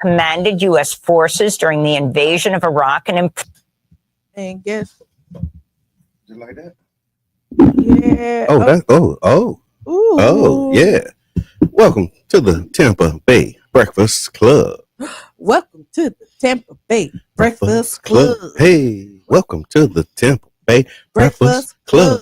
commanded U.S. forces during the invasion of Iraq and guess. Just like that. Yeah. Yeah. Welcome to the Tampa Bay Breakfast Club. Welcome to the Tampa Bay Breakfast Club. Hey, welcome to the Tampa Bay Breakfast Club.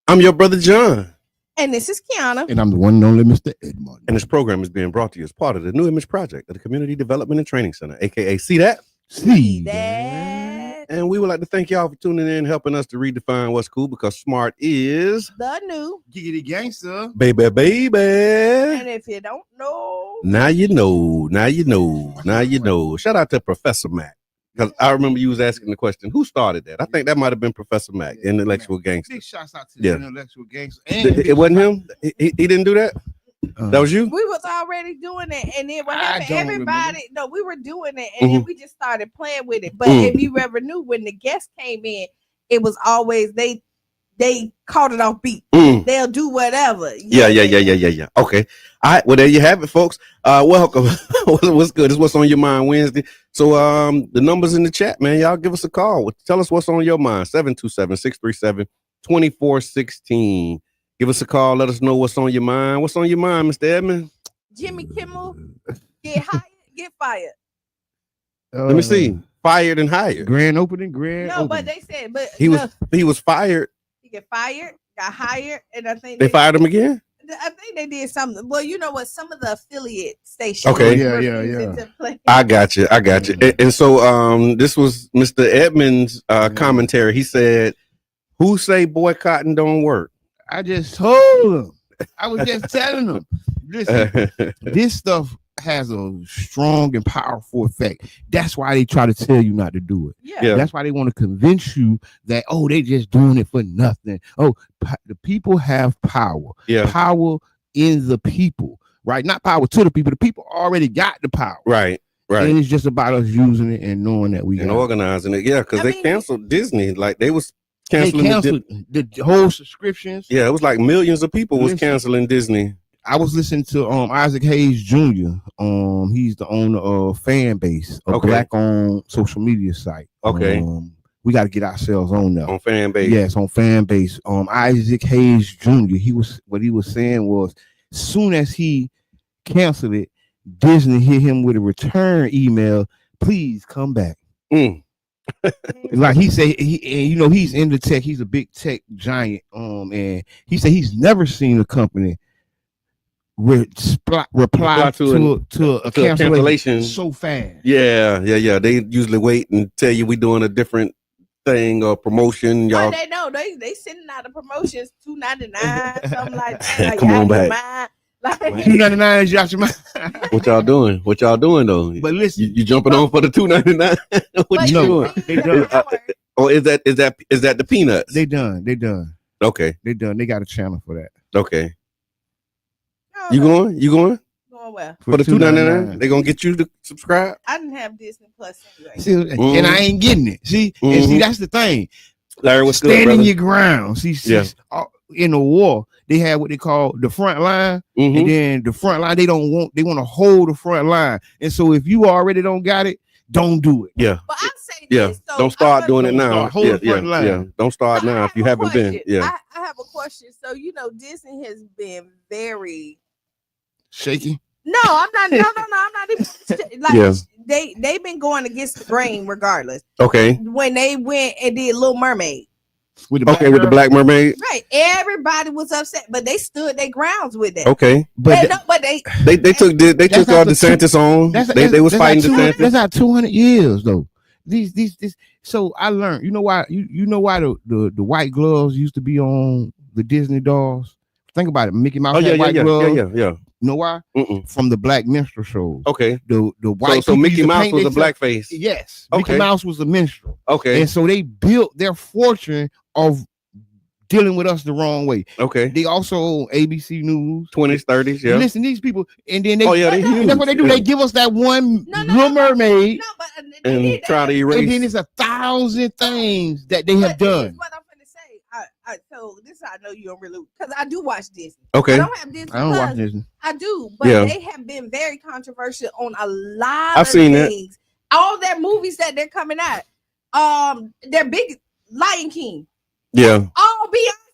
I'm your brother John. And this is Kiana. And I'm the one and only Mr. Edmond. And this program is being brought to you as part of the New Image Project of the Community Development and Training Center, aka See That? See That. And we would like to thank y'all for tuning in, helping us to redefine what's cool, because smart is the new giggity gangster. Baby. And if you don't know, now you know. Shout out to Professor Mac. Because I remember you was asking the question, who started that? I think that might have been Professor Mac, Intellectual Gangster. Big shouts out to the Intellectual Gangster. It wasn't him? He didn't do that? That was you? We was already doing it, and then what happened? Everybody, we were doing it, and then we just started playing with it. But if you ever knew, when the guests came in, it was always they called it off beat. They'll do whatever. Yeah. Okay. All right. Well, there you have it, folks. Welcome. What's good? It's What's on Your Mind Wednesday. So the numbers in the chat, man. Y'all give us a call. Tell us what's on your mind. 727-637-2416. Give us a call. Let us know what's on your mind. What's on your mind, Mr. Edmond? Jimmy Kimmel, get hired, get fired. Let me see. Fired and hired. Grand opening. But they said, he was fired. He get fired, got hired, and I think they fired him again. I think they did something. Well, you know what? Some of the affiliate stations. Okay. Yeah. I got you. And so this was Mr. Edmonds' commentary. He said, "Who say boycotting don't work?" I just told him. I was just telling him. Listen, this stuff has a strong and powerful effect. That's why they try to tell you not to do it. Yeah. That's why they want to convince you that, they just doing it for nothing. The people have power. Yeah. Power in the people, right? Not power to the people. The people already got the power. Right. And it's just about us using it and knowing that we and organizing it. Yeah, because they canceled Disney. Like they was canceling the whole subscriptions. Yeah, it was like millions of people was canceling Disney. I was listening to Isaac Hayes Jr. He's the owner of Fanbase, a black-owned social media site. Okay. We got to get ourselves on there. On Fanbase. Yes, on Fanbase. Isaac Hayes Jr. What he was saying was, as soon as he canceled it, Disney hit him with a return email. Please come back. Like he said, he's in the tech. He's a big tech giant. And he said he's never seen a company reply to a cancellation so fast. Yeah. They usually wait and tell you we doing a different thing or promotion. Y'all, they know they sending out the promotions $2.99, something like that. Like, come on back. Like $2.99 is out your mind. What y'all doing though? But listen, you jumping on for the $2.99? What you doing? They done. Or is that the peanuts? They done. Okay. They done. They got a channel for that. Okay. You going? Going where? For the $2.99? They gonna get you to subscribe? I didn't have Disney Plus anyway. See, and I ain't getting it. See, and see, that's the thing. Larry, what's good, standing your ground. See, in the war, they had what they call the front line, and then the front line they want to hold the front line. And so if you already don't got it, don't do it. Yeah. But I say this, so don't start doing it now. Hold the front line. Yeah. Don't start now if you haven't been. Yeah. I have a question. So Disney has been very shaky. No, I'm not. No, I'm not even. Like they've been going against the grain regardless. Okay. When they went and did Little Mermaid. With the Black Mermaid. Right. Everybody was upset, but they stood their grounds with that. Okay. But they took all DeSantis on. They was fighting DeSantis. That's not 200 years though. These. So I learned. You know why? You know why the white gloves used to be on the Disney dolls? Think about it. Mickey Mouse had white gloves. Yeah. You know why? From the black minstrel shows. Okay. The white. So Mickey Mouse was a blackface. Yes. Okay. Mickey Mouse was a minstrel. Okay. And so they built their fortune of dealing with us the wrong way. Okay. They also ABC News 20s, 30s. Yeah. Listen, these people, and then that's what they do. Yeah. They give us that one Little Mermaid, and try to erase. And then it's 1,000 things that they have done. What I'm going to say, So this I know you don't really, because I do watch Disney. Okay. I don't have Disney. I don't watch Disney. I do, but Yeah. they have been very controversial on a lot I've of seen it. things. All their movies that they're coming out, their big Lion King, Yeah. all Beyonce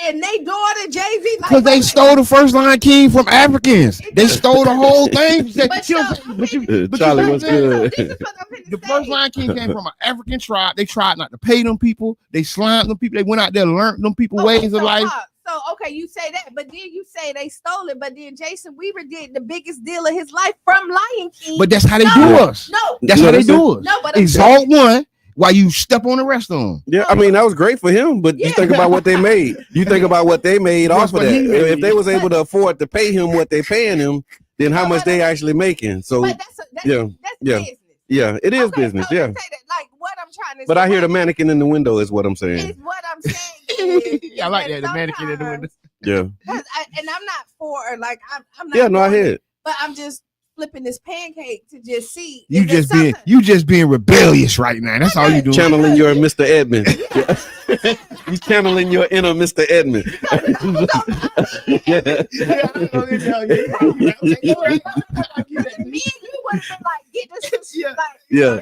and they daughter Jay-Z, Because they stole the first Lion King from Africans. They stole the whole thing. Charlie, what's good? The first Lion King came from an African tribe. They tried not to pay them people. They slimed them people. They went out there and learned them people ways of life. So okay, you say that, but then you say they stole it. But then Jason Weaver did the biggest deal of his life from Lion King. But that's how they do us. No, that's how they do us. No, but exalt one while you step on the rest of them. Yeah, I mean that was great for him, but you think about what they made. You think about what they made off of that. If they was able to afford to pay him what they paying him, then how much they actually making? So that's business. Yeah, it is business. So yeah, like what I'm trying to. But I hear the mannequin in the window is what I'm saying. Is what I'm saying. Yeah, I like that. The mannequin in the window. Yeah. And I'm not for like I'm not. Yeah, no, I hear it. But I'm just flipping this pancake to just see. You just being rebellious right now. That's all you doing. Channeling your Mr. Edmund. You channeling your inner Mr. Edmund. Me and you would have been like, get this. Yeah.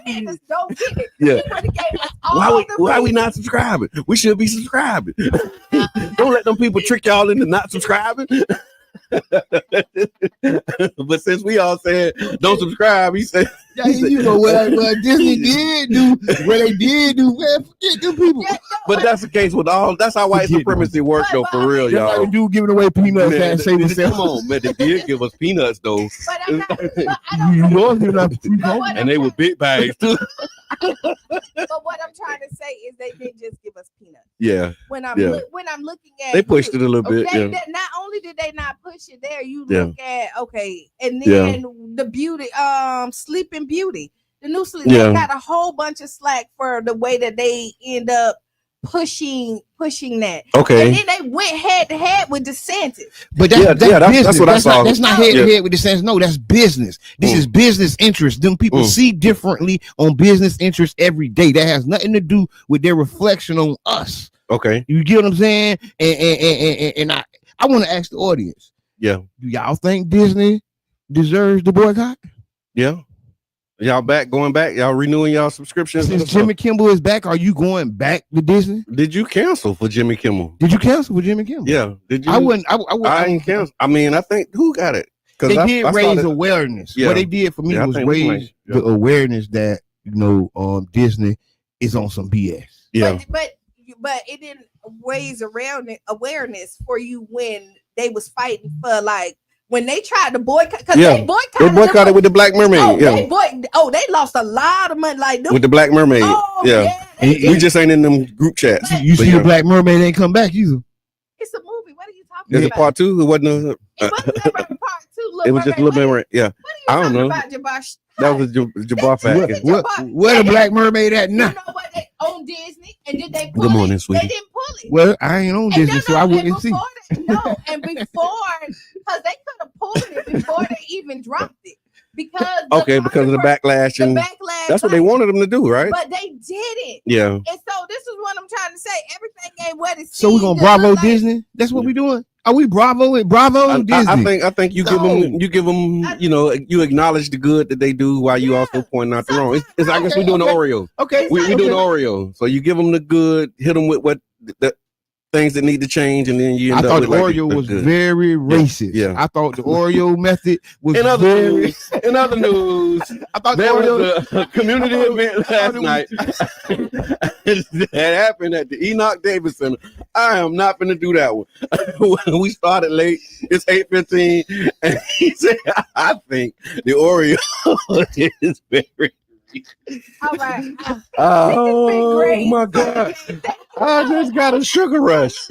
Don't get it. Yeah. You would have gave us all Why we not subscribing? We should be subscribing. Don't let them people trick y'all into not subscribing. But since we all said don't subscribe, he said, you know what Disney did do, what they did do, man, forget them people. But that's the case with all. That's how white supremacy works, though, for real, y'all. Like dude giving away peanuts and say come on, man, they did give us peanuts though, but I'm not, but I don't and they were big bags too. But what I'm trying to say is they didn't just give us peanuts. Yeah. When I'm looking at, they pushed it a little bit. Not only did they not push it there, you look at and then the beauty, Sleeping Beauty, the new Sleep, they got a whole bunch of slack for the way that they end up pushing that. Okay. And then they went head to head with DeSantis. But that's what I saw. That's not head to head with DeSantis. No, that's business. This is business interest. Them people see differently on business interest every day. That has nothing to do with their reflection on us. Okay. You get what I'm saying? And I want to ask the audience. Yeah. Do y'all think Disney deserves the boycott? Yeah. Y'all going back? Y'all renewing y'all subscriptions? Since Jimmy Kimmel is back, are you going back to Disney? Did you cancel for Jimmy Kimmel? Did you cancel for Jimmy Kimmel? Yeah. Did you? I wouldn't. I ain't cancel. I mean, I think who got it? They did raise awareness. Yeah. What they did for me was raise the awareness that Disney is on some BS. Yeah. But it didn't raise awareness for you when they was fighting for like. When they tried to boycott, because they boycotted with the Black Mermaid. They lost a lot of money, like with the Black Mermaid. We just ain't in them group chats. You see, the Black Mermaid ain't come back either. It's a movie. What are you talking about? Is it part 2? It wasn't. It wasn't part 2. It was just a little bit. Yeah, I don't know. About, Jabosh? That was Jabbar fact. Where the Black Mermaid at now? You know what? They own Disney, and did they pull Good morning, it? sweetie. They didn't pull it. Well, I ain't on Disney, so I wouldn't see. And before, because they could have pulled it before they even dropped it. Because of the backlash and that's what they wanted them to do, right? But they didn't. Yeah. And so this is what I'm trying to say. Everything ain't what it seems. So we're gonna Bravo Disney? That's what we're doing. Are we Bravo Disney? I think you give them, you acknowledge the good that they do while you also point out the wrong. It's I guess we're doing the Oreo. Okay. We doing the Oreo. So you give them the good, hit them with what the things that need to change, and then you end I up thought with the Oreo was very racist. Yeah. I thought the Oreo method was in other news, I thought there was a community event last night that happened at the Enoch Davis Center. I am not going to do that one. We started late. It's 8:15, and he said, "I think the Oreo is very." All right. Oh my God! I just got a sugar rush.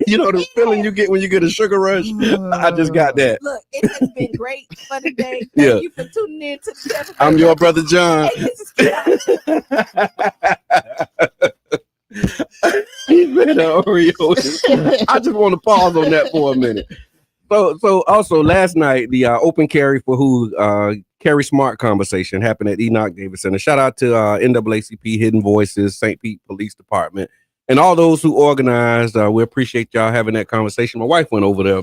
You know the feeling you get when you get a sugar rush? I just got that. Look, it has been great for the day. Thank you for tuning in to the I'm your brother John. He's been an Oreo. I just want to pause on that for a minute. So also last night, the open carry for who Carry Smart conversation happened at Enoch Davis Center. Shout out to NAACP, Hidden Voices, St. Pete Police Department. And all those who organized, we appreciate y'all having that conversation. My wife went over there,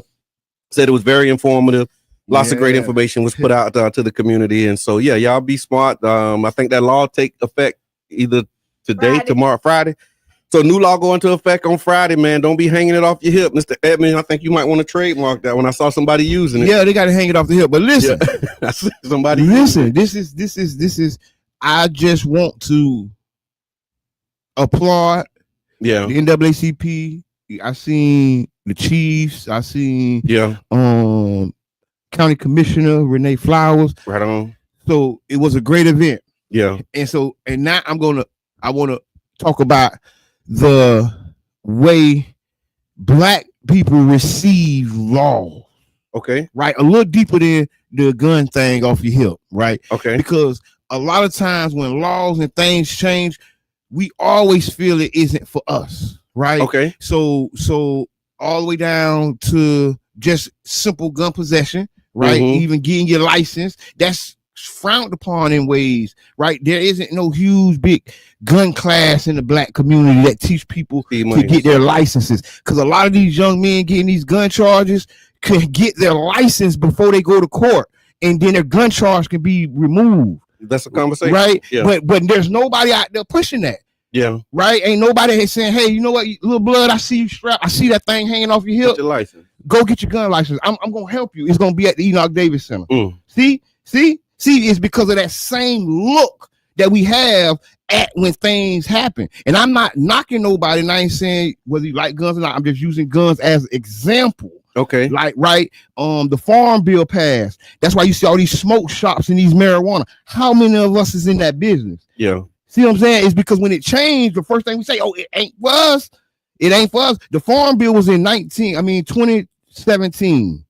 said it was very informative. Lots of great information was put out to the community. And so, yeah, y'all be smart. I think that law take effect either today, tomorrow, Friday. So new law go into effect on Friday, man. Don't be hanging it off your hip. Mr. Edmund, I think you might want to trademark that when I saw somebody using it. Yeah, they got to hang it off the hip. But listen, this is, I just want to applaud the NAACP. I seen the Chiefs. I seen County Commissioner Renee Flowers. Right on. So it was a great event. Yeah. And now I want to talk about the way Black people receive law. Okay. Right. A little deeper than the gun thing off your hip. Right. Okay. Because a lot of times when laws and things change, we always feel it isn't for us. Right. Okay. So all the way down to just simple gun possession. Right. Even getting your license. That's frowned upon in ways, right? There isn't no huge big gun class in the Black community that teach people to get their licenses, because a lot of these young men getting these gun charges can get their license before they go to court, and then their gun charge can be removed. That's a conversation, right? Yeah. But there's nobody out there pushing that. Yeah. Right? Ain't nobody saying, hey, you know what, little blood, I see you strapped, I see that thing hanging off your hip. Get your license. Go get your gun license. I'm gonna help you. It's gonna be at the Enoch Davis Center. See, it's because of that same look that we have at when things happen. And I'm not knocking nobody, and I ain't saying whether you like guns or not. I'm just using guns as an example. Okay. Like, right, the farm bill passed. That's why you see all these smoke shops and these marijuana. How many of us is in that business? Yeah. See what I'm saying? It's because when it changed, the first thing we say, oh, it ain't for us. It ain't for us. The farm bill was in 2017.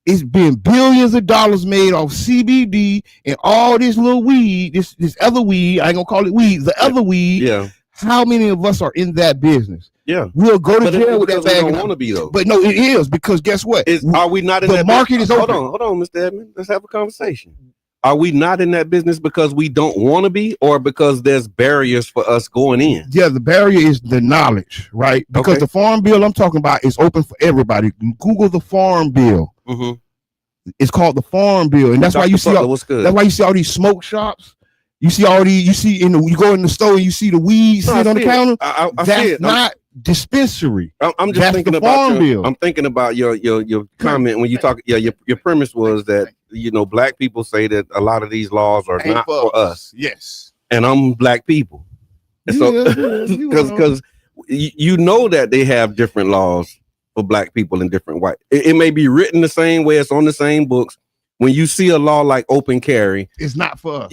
It's been billions of dollars made off CBD and all this little weed, this other weed. I ain't gonna call it weed, the other weed. Yeah. How many of us are in that business? Yeah. We'll go to jail with that bag. We don't want to be though. But no, it is, because guess what? Are we not in the that market is open. Hold on, Mr. Edmund. Let's have a conversation. Are we not in that business because we don't want to be, or because there's barriers for us going in? Yeah, the barrier is the knowledge, right? Because the farm bill I'm talking about is open for everybody. Google the farm bill. It's called the farm bill, and that's why you see that's why you see all these smoke shops. You see all these. You see you go in the store and you see the weed sit on the counter. That's not dispensary. I'm just thinking about I'm thinking about your comment when you talk. Yeah, your premise was that Black people say that a lot of these laws are not for us. Yes, and I'm Black people, and so because you know that they have different laws for Black people and different white. It may be written the same way, it's on the same books. When you see a law like open carry, it's not for us.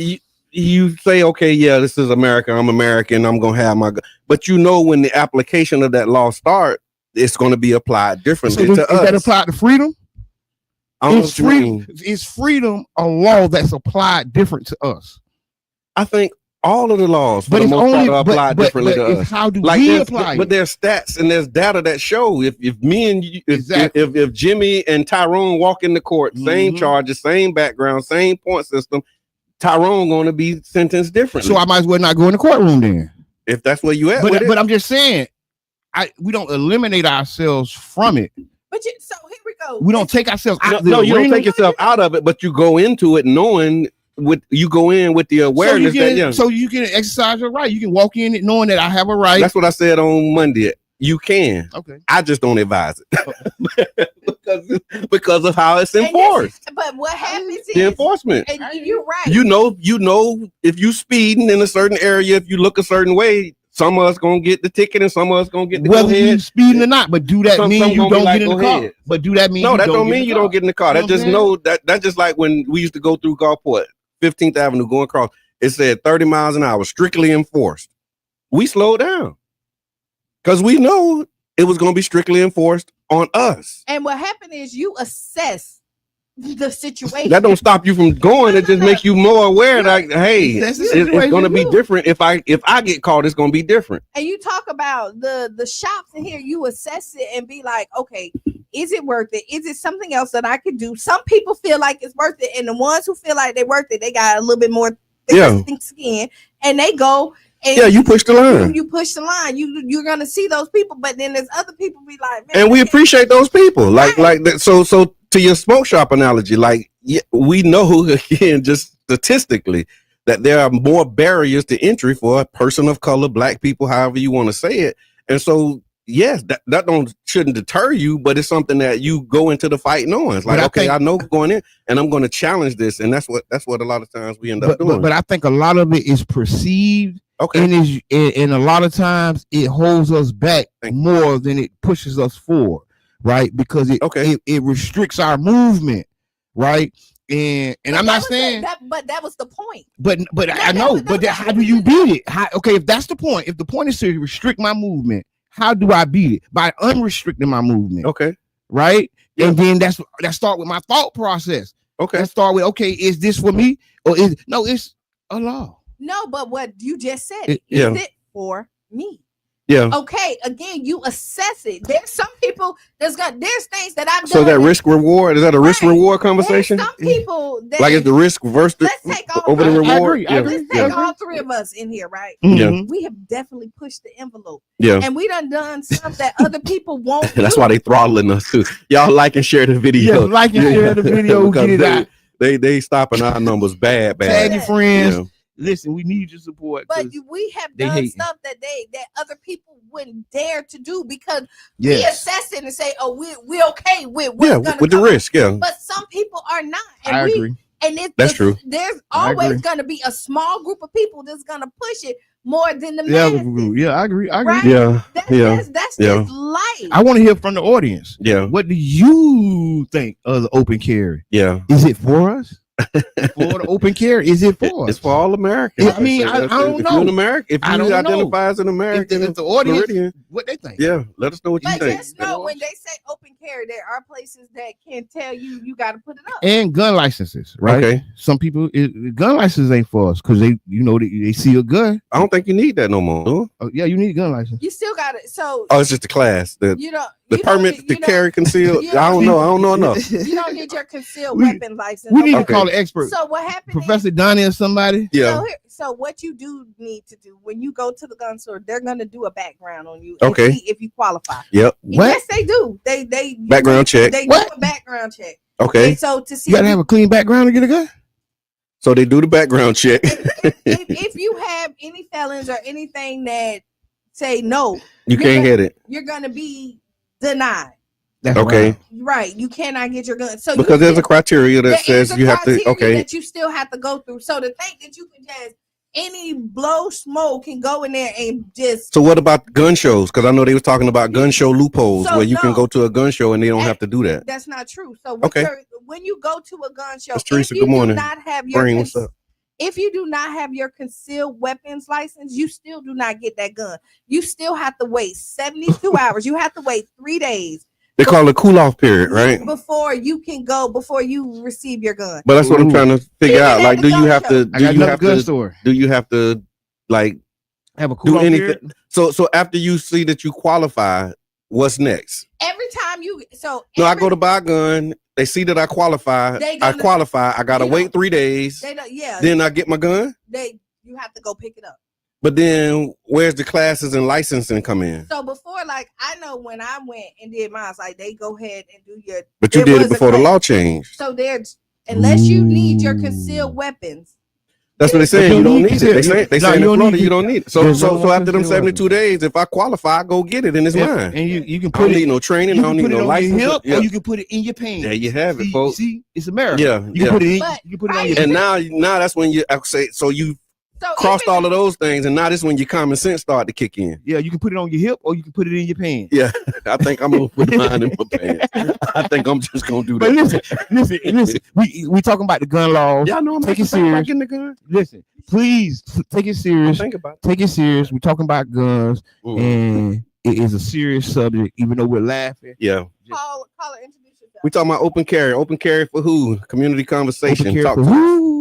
You say, okay, yeah, this is America. I'm American. I'm gonna have my gun. But when the application of that law starts, it's going to be applied differently to us. Is that applied to freedom? Is freedom a law that's applied different to us? I think all of the laws, for the most part, are applied differently to us. How do we apply it? But there's stats and there's data that show if me and you, if Jimmy and Tyrone walk in the court, same charges, same background, same point system, Tyrone going to be sentenced differently. So I might as well not go in the courtroom then, if that's where you at. But I'm just saying, we don't eliminate ourselves from it. So here we go. We don't take ourselves out. No, you don't take yourself out of it, but you go into it knowing. You go in with the awareness so you can exercise your right. You can walk in it knowing that I have a right. That's what I said on Monday. You can. Okay. I just don't advise it because of how it's enforced. But what happens is the enforcement. And you're right. You know, if you speeding in a certain area, if you look a certain way, some of us gonna get the ticket and some of us gonna get the whether you speeding or not. But do that mean you don't get in the car? But do that mean no? That don't mean you don't get in the car. That just know that's just like when we used to go through Gulfport, 15th Avenue going across. It said 30 miles an hour, strictly enforced. We slowed down because we know it was going to be strictly enforced on us. And what happened is you assess the situation. That don't stop you from going. It just makes you more aware that, hey, it's going to be different. If I get caught, it's going to be different. And you talk about the shops in here, you assess it and be like, okay, is it worth it? Is it something else that I could do? Some people feel like it's worth it. And the ones who feel like they're worth it, they got a little bit more thick skin and they go you push the line. You push the line. You're gonna see those people, but then there's other people be like, man, and we appreciate those people. Like right. that. So to your smoke shop analogy, like we know again, just statistically, that there are more barriers to entry for a person of color, black people, however you want to say it. And so, yes, that shouldn't deter you, but it's something that you go into the fight knowing. It's like, I know going in, and I'm going to challenge this, and that's what a lot of times we end up doing. But I think a lot of it is perceived, okay, and a lot of times it holds us back more than it pushes us forward, right? Because it restricts our movement, right? And I'm not saying but that was the point. But I know. But how do you beat it? If that's the point, if the point is to restrict my movement, how do I beat it? By unrestricting my movement. Okay. Right. Yeah. And then that start with my thought process. Okay. That start with is this for me or it's a law? No, but what you just said, is it for me? Yeah. Okay. Again, you assess it. There's some people there's things that I've done. So that risk reward, is that a risk reward conversation? There's some people that like it's the risk versus over the reward. Let's take all three of us in here, right? Yeah. We have definitely pushed the envelope. Yeah. And we done stuff that other people won't. That's why they throttling us too. Y'all like and share the video. Yeah, like and share the video. Get it out. They stopping our numbers bad. Tag your friends. Yeah. Listen, we need your support. But we have done stuff that other people wouldn't dare to do because we assess it and say, "Oh, we're okay with with the risk." Yeah, but some people are not. And I agree. And that's true. There's always going to be a small group of people that's going to push it more than the masses. Yeah, I agree. Right? Yeah, that's just life. I want to hear from the audience. Yeah, what do you think of the open carry? Yeah, is it for us? For the open carry, is it for us? It's for all Americans. I mean, I don't know. If you're an American, if you identify as an American, if the audience, what they think. Yeah, let us know what you think. Just know when they say open carry, there are places that can tell you got to put it up. And gun licenses, right? Okay. Some people, gun licenses ain't for us because they see a gun. I don't think you need that no more. Oh, yeah, you need a gun license. You still got it. So it's just a class. The permit to carry concealed. I don't know enough. You don't need your concealed weapon license. We need to call an expert. So what happened? Professor Donnie or somebody. Yeah. So what you do need to do when you go to the gun store, they're gonna do a background on you. Okay. And see if you qualify. Yep. Yes, they do. They background check. They do a background check. Okay. And so to see, you gotta have a clean background to get a gun. So they do the background check. if you have any felons or anything that say no, you can't get it. You're gonna be denied. That's okay. Right. You cannot get your gun. So because there's a criteria that says you have to. Okay. That you still have to go through. So to think that you can just any blow smoke can go in there and just. So what about gun shows? Because I know they were talking about gun show loopholes where you can go to a gun show and they don't have to do that. That's not true. So when you go to a gun show, Teresa, good morning. If you do not have your concealed weapons license, you still do not get that gun. You still have to wait 72 hours. You have to wait 3 days. They call it a cool off period, right? Before you can go, before you receive your gun. But that's what I'm trying to figure out. Like, do you have to like have a cool off period? So after you see that you qualify, what's next? Every time you I go to buy a gun. They see that I qualify. I qualify. I gotta wait 3 days. Then I get my gun. You have to go pick it up. But then where's the classes and licensing come in? So before, like I know when I went and did mine, like they go ahead and do your. But you did it before the law changed. So there's unless you need your concealed weapons. That's what they say. You don't need it. They say in Florida you don't need it. So after them 72 days, if I qualify, I go get it and it's mine. And you can put I don't need no training. I don't need no license. Or you can put it in your pants. There you have it, folks. See, it's America. Yeah, you can put it in. You put it on your. And now that's when you say so you. Crossed all of those things, and now this is when your common sense start to kick in. Yeah, you can put it on your hip, or you can put it in your pants. Yeah, I think I'm gonna put mine in my pants. I think I'm just gonna do that. But listen. We talking about the gun laws. Yeah, I know. I'm take it serious. The gun. Listen, please take it serious. Think about it. Take it serious. We're talking about guns, and it is a serious subject, even though we're laughing. Yeah. Call it, introduce yourself. We talking about open carry. Open carry for who? Community conversation. Open carry for who?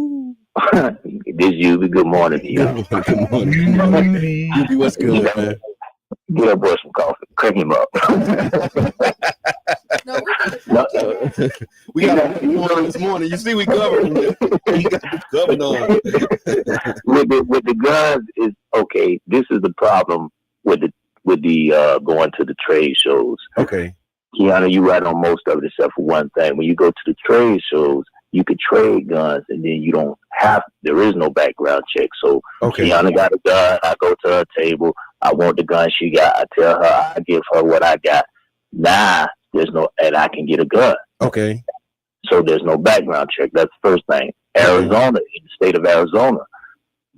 This you. Good morning to you. Good morning. What's good, man? Get up, boy, some coffee. Crack him up. No, We got one this morning. You see, we covered him. We got covered on. with the guns is okay. This is the problem with the going to the trade shows. Okay. Kiana, you right on most of it except for one thing. When you go to the trade shows, you could trade guns, and then there is no background check. So okay. Kiana got a gun. I go to her table. I want the gun she got. I tell her, I give her what I got. Now and I can get a gun. Okay. So there's no background check. That's the first thing. Arizona, in the state of Arizona,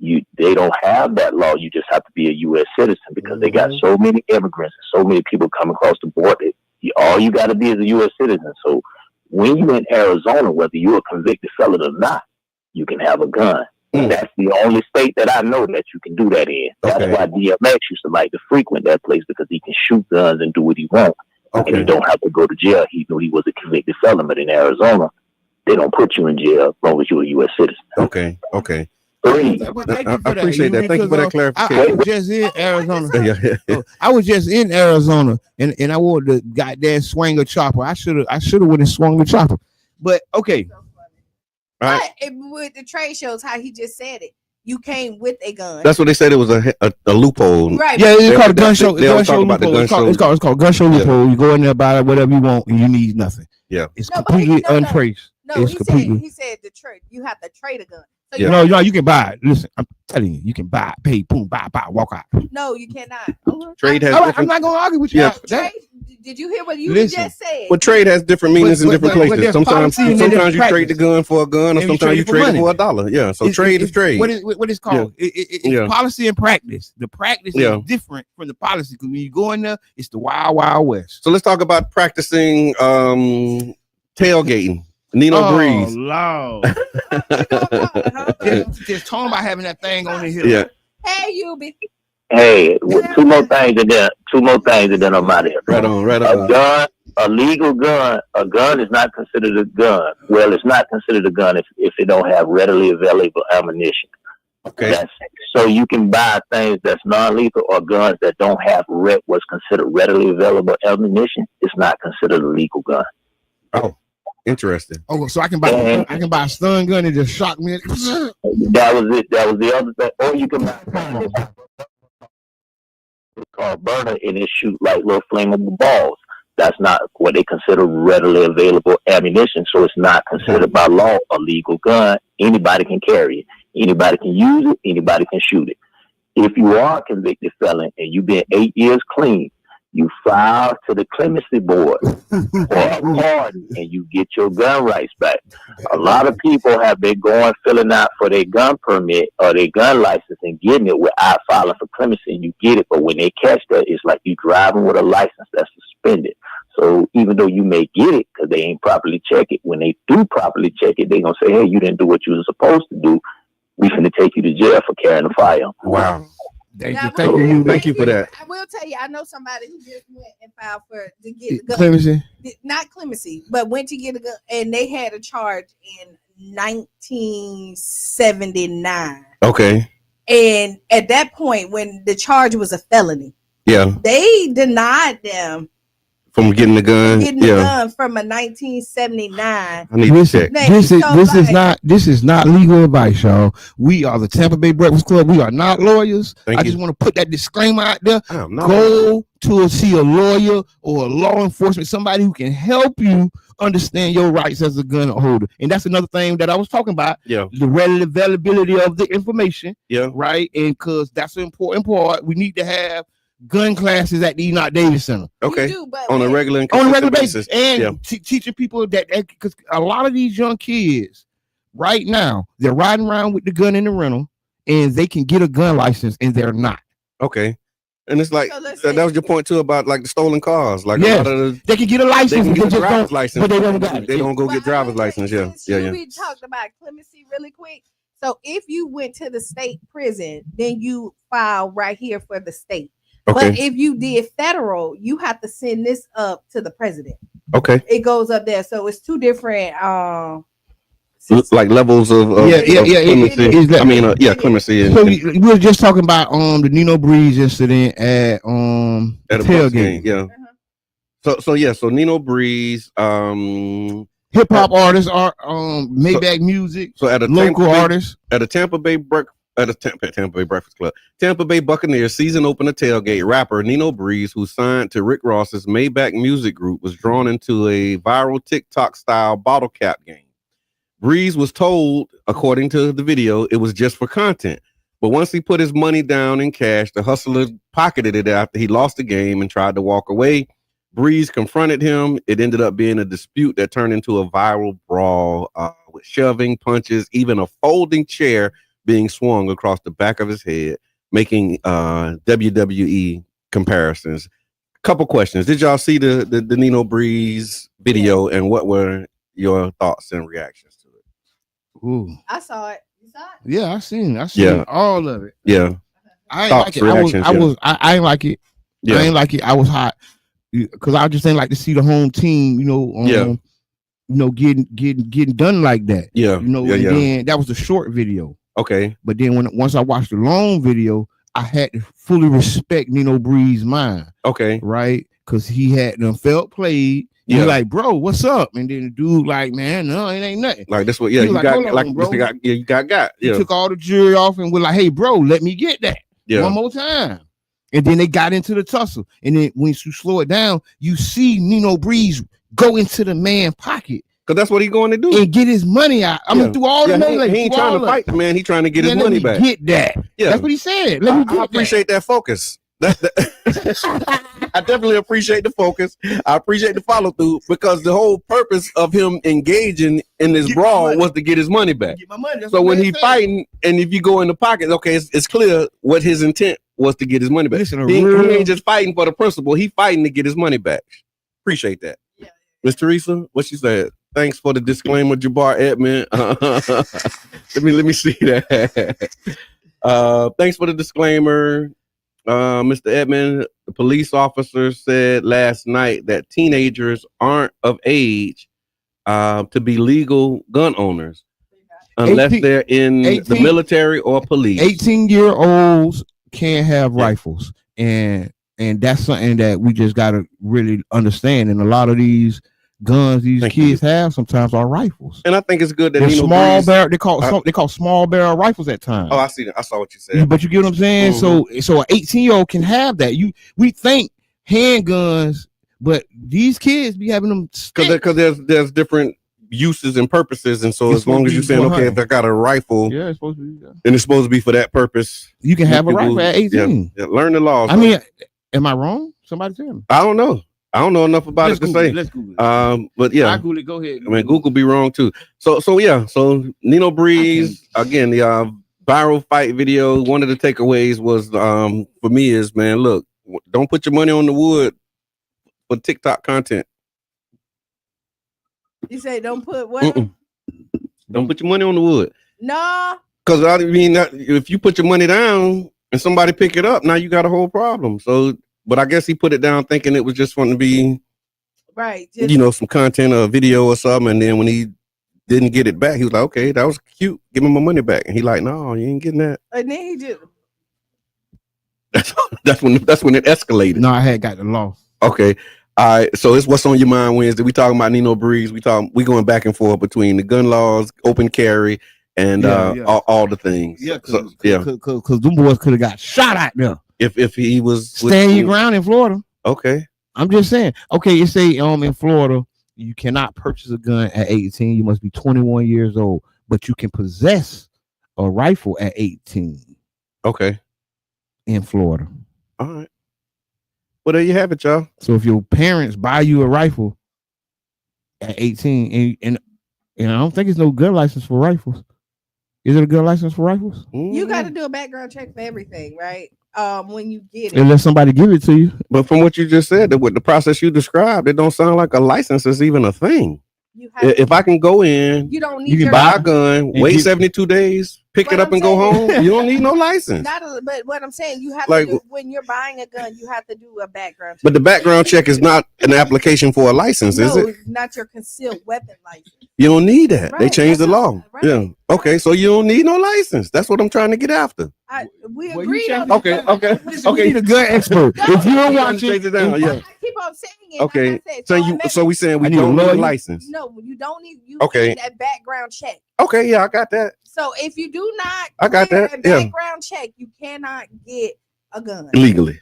they don't have that law. You just have to be a U.S. citizen because they got so many immigrants and so many people come across the border. All you got to be is a U.S. citizen. So when you're in Arizona, whether you're a convicted felon or not, you can have a gun. That's the only state that I know that you can do that in. That's why DMX used to like to frequent that place, because he can shoot guns and do what he wants. Okay. And he don't have to go to jail. He knew he was a convicted felon, but in Arizona, they don't put you in jail as long as you're a U.S. citizen. Okay. Okay. Thank I appreciate that. Thank you for that clarification. I was just in Arizona. I was just in Arizona, and I wore the goddamn swinger chopper. I should have went and swung the chopper. But okay. All right. But with the trade shows, how he just said it, you came with a gun. That's what they said. It was a loophole. Right. Yeah, it's called a gun show. They always talk about the gun show. It's called gun show loophole. You go in there, buy whatever you want, and you need nothing. Yeah. It's completely untraced. No, he said the trade. You have to trade a gun. So No, you can buy it. Listen, I'm telling you, you can buy it, pay, boom, buy, walk out. No, you cannot. Trade has. I'm not gonna argue with you. Yeah. Did you hear what you just said? Well, trade has different meanings in different places. Sometimes you trade the gun for a gun, or sometimes you trade it for $1. Yeah. So trade is trade. What is called? It's policy and practice. The practice is different from the policy, because when you go in there, it's the wild, wild west. So let's talk about practicing tailgating. Nino Breeze. Lord. just talking about having that thing on the hill. Yeah. Hey, Yubi. Hey, two more things and then I'm out of here. Right on. A gun, a legal gun, a gun is not considered a gun. Well, it's not considered a gun if it don't have readily available ammunition. Okay. So you can buy things that's non-lethal, or guns that don't have what's considered readily available ammunition. It's not considered a legal gun. Oh. Interesting. Oh, so I can buy a stun gun and just shock me. That was it. That was the other thing. Or you can buy it's called burner, and it shoot like little flammable balls. That's not what they consider readily available ammunition. So it's not considered by law a legal gun. Anybody can carry it. Anybody can use it. Anybody can shoot it. If you are a convicted felon and you've been 8 years clean, you file to the clemency board for a pardon, and you get your gun rights back. A lot of people have been filling out for their gun permit or their gun license and getting it without filing for clemency, and you get it. But when they catch that, it's like you driving with a license that's suspended. So even though you may get it because they ain't properly check it, when they do properly check it, they're going to say, hey, you didn't do what you were supposed to do. We finna take you to jail for carrying a firearm. Wow. Thank you for that. I will tell you, I know somebody who just went and filed to get the gun. Clemency? Not clemency, but went to get a gun, and they had a charge in 1979. Okay. And at that point, when the charge was a felony, they denied them from getting the gun. From a 1979. I need to check. This is not legal advice, y'all. We are the Tampa Bay Breakfast Club. We are not lawyers. I just want to put that disclaimer out there. Go to see a lawyer or a law enforcement, somebody who can help you understand your rights as a gun holder. And that's another thing that I was talking about. Yeah. The readily availability of the information. Yeah. Right. And because that's an important part, we need to have gun classes at the Enoch Davis Center. Okay. Do, on a regular basis. And teaching people that, because a lot of these young kids right now, they're riding around with the gun in the rental, and they can get a gun license, and they're not. Okay. And it's like, that was your point too about like the stolen cars. Like a lot of they can get a license, they can get a driver's license, but they don't got it. They don't go get driver's license. Yeah. We talked about clemency really quick. So if you went to the state prison, then you file right here for the state. Okay. But if you did federal, you have to send this up to the president. Okay. It goes up there. So it's two different like levels of clemency. Clemency. So we were just talking about the Nino Breeze incident at the tailgate. Yeah. So Nino Breeze, hip hop artists are Maybach Music. So at a local artists at a Tampa Bay Breakfast Club, Tampa Bay Buccaneers season opener tailgate, rapper Nino Breeze, who signed to Rick Ross's Maybach Music Group, was drawn into a viral TikTok style bottle cap game. Breeze was told, according to the video, it was just for content. But once he put his money down in cash, the hustler pocketed it after he lost the game and tried to walk away. Breeze confronted him. It ended up being a dispute that turned into a viral brawl with shoving, punches, even a folding chair being swung across the back of his head, making WWE comparisons. Couple questions. Did y'all see the Nino Breeze video, and what were your thoughts and reactions to it? Ooh. I saw it. You saw it? Yeah, I seen all of it. Yeah. I ain't like it. I ain't like it. Yeah. I ain't like it. I was hot because I just ain't like to see the home team, getting done like that. Yeah. Then that was the short video. Okay. But then once I watched the long video, I had to fully respect Nino Breeze's mind. Okay. Right? Because he had felt played. Yeah. You're like, bro, what's up? And then the dude, like, man, no, it ain't nothing. Like this, what? Yeah, you got, like, bro. You got. Yeah. He took all the jury off and was like, hey, bro, let me get that one more time. And then they got into the tussle. And then when you slow it down, you see Nino Breeze go into the man's pocket. Because that's what he's going to do. And get his money out. I mean, through all the money. He ain't trying to fight the man. He's trying to get his money back. Get that. Yeah. That's what he said. I appreciate that focus. I definitely appreciate the focus. I appreciate the follow through, because the whole purpose of him engaging in this brawl was to get his money back. So when he's fighting, and if you go in the pocket, okay, it's clear what his intent was to get his money back. Listen, he ain't just fighting for the principle. He fighting to get his money back. Appreciate that. Yeah. Miss Teresa, what she said? Thanks for the disclaimer, Jabbar Edmond. Let me see that. Thanks for the disclaimer. Mr. Edmond, the police officer said last night that teenagers aren't of age to be legal gun owners unless they're in the military or police. 18-year-olds can't have rifles, and that's something that we just got to really understand. And a lot of these guns these kids have sometimes are rifles, and I think it's good that small barrel. They call small barrel rifles at times. Oh, I see that. I saw what you said. But you get what I'm saying. Mm-hmm. So an 18-year-old can have that. We think handguns, but these kids be having them because there's different uses and purposes, and so as long as you're saying okay, if I got a rifle, it's supposed to be, and it's supposed to be for that purpose, you can have a rifle at 18. Yeah, learn the laws. I mean, am I wrong? Somebody tell me. I don't know enough about it to say. Let's Google it. But yeah, I Google it. Go ahead. I mean, Google be wrong too. So Nino Breeze again, the viral fight video. One of the takeaways was for me is, man, look, don't put your money on the wood for TikTok content. You say don't put what? Don't put your money on the wood. No. Because I mean, if you put your money down and somebody pick it up, now you got a whole problem. So. But I guess he put it down thinking it was just going to be, right, some content or a video or something. And then when he didn't get it back, he was like, okay, that was cute. Give me my money back. And he like, no, you ain't getting that. And then he just. That's when it escalated. No, I had got the law. Okay. All right. So it's What's on Your Mind Wednesday. We talking about Nino Breeze. We going back and forth between the gun laws, open carry, and all the things. Yeah. Because them boys could have got shot out there. If he was stand your ground in Florida. Okay. I'm just saying. Okay, it say in Florida, you cannot purchase a gun at 18. You must be 21 years old, but you can possess a rifle at 18. Okay. In Florida. All right. Well, there you have it, y'all. So if your parents buy you a rifle at 18, and I don't think it's no gun license for rifles. Is it a gun license for rifles? You got to do a background check for everything, right? When you get it, unless somebody give it to you. But from what you just said, with the process you described, it don't sound like a license is even a thing. You have If I can go in, you don't need you can your buy a gun, wait 72 days, you don't need You can your buy a gun, and wait get- 72 days, pick What it up I'm and go saying- home. You don't need no license. but what I'm saying, you have Like- to do when you're buying a gun, you have to do a background check. But the background check is not an application for a license, is No, it? not your concealed weapon license. You don't need that. They Right, changed the that's law. right, Yeah. Okay, right. so you don't need no license. That's what I'm trying to get after. We Well, you agreed changed on it. that. Okay. We need a gun expert. No, If you're You watching, changed it down, yeah. I keep on saying it. Okay. Like I said, So it so we saying we I need a don't need a lawyer. license. no, you don't need. You Okay. need a background check. Okay, yeah, I got that. So if you do not, I got clear that, a yeah. background check, you cannot get a gun. Legally.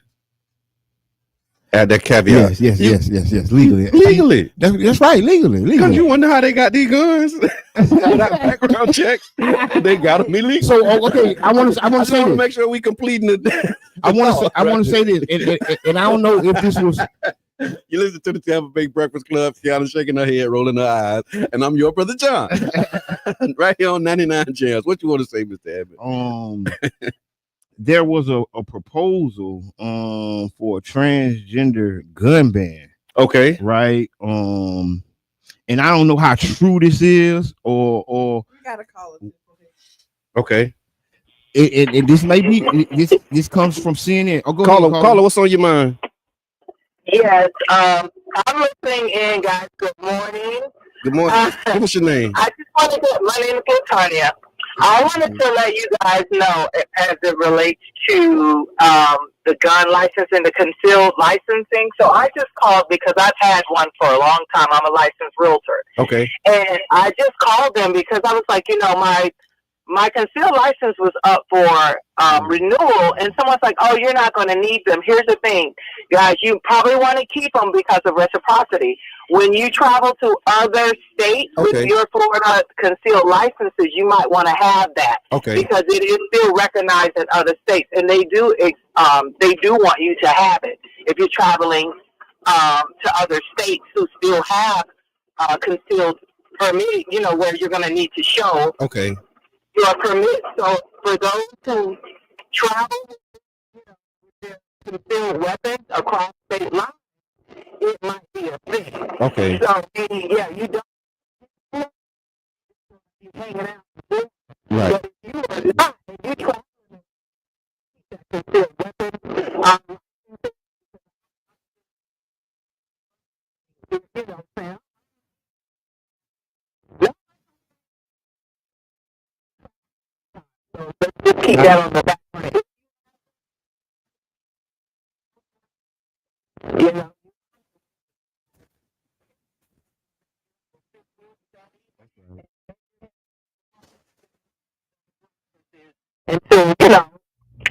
Add that caveat. yes, legally. Legally. That's right, legally. Because you wonder how they got these guns without background checks. They got them illegally. So okay, I want to say to this. make sure we completing the. I want to say this, and I don't know if this was. You listen to the Tampa Bay Breakfast Club, Kiana shaking her head, rolling her eyes, and I'm your brother John, right here on 99 Jams. What you want to say, Mr. Abbott? There was a proposal for a transgender gun ban, Okay. right? And I don't know how true this is, or You gotta call it. Okay. it this may be this comes from CNN. Oh, go Caller, ahead, caller, what's on your mind? Yes, I'm listening in, guys. Good morning. Good morning. What's your name? I just wanted to, my name is Latonia. I wanted to let you guys know as it relates to the gun license and the concealed licensing. So I just called because I've had one for a long time. I'm a licensed realtor. Okay. And I just called them because I was like, my concealed license was up for renewal, and someone's like, oh, you're not going to need them. Here's the thing, guys, you probably want to keep them because of reciprocity. When you travel to other states with your Florida concealed licenses, you might want to have that because it is still recognized in other states, and they do want you to have it if you're traveling to other states who still have concealed permit, where you're going to need to show your permit. So for those who travel with their concealed weapons across state lines, it might be a thing. Okay. So yeah, you don't you hanging out. Right. But if you are not, and you travel with that concealed weapon, Sam. So let's keep that on the back burner. And so,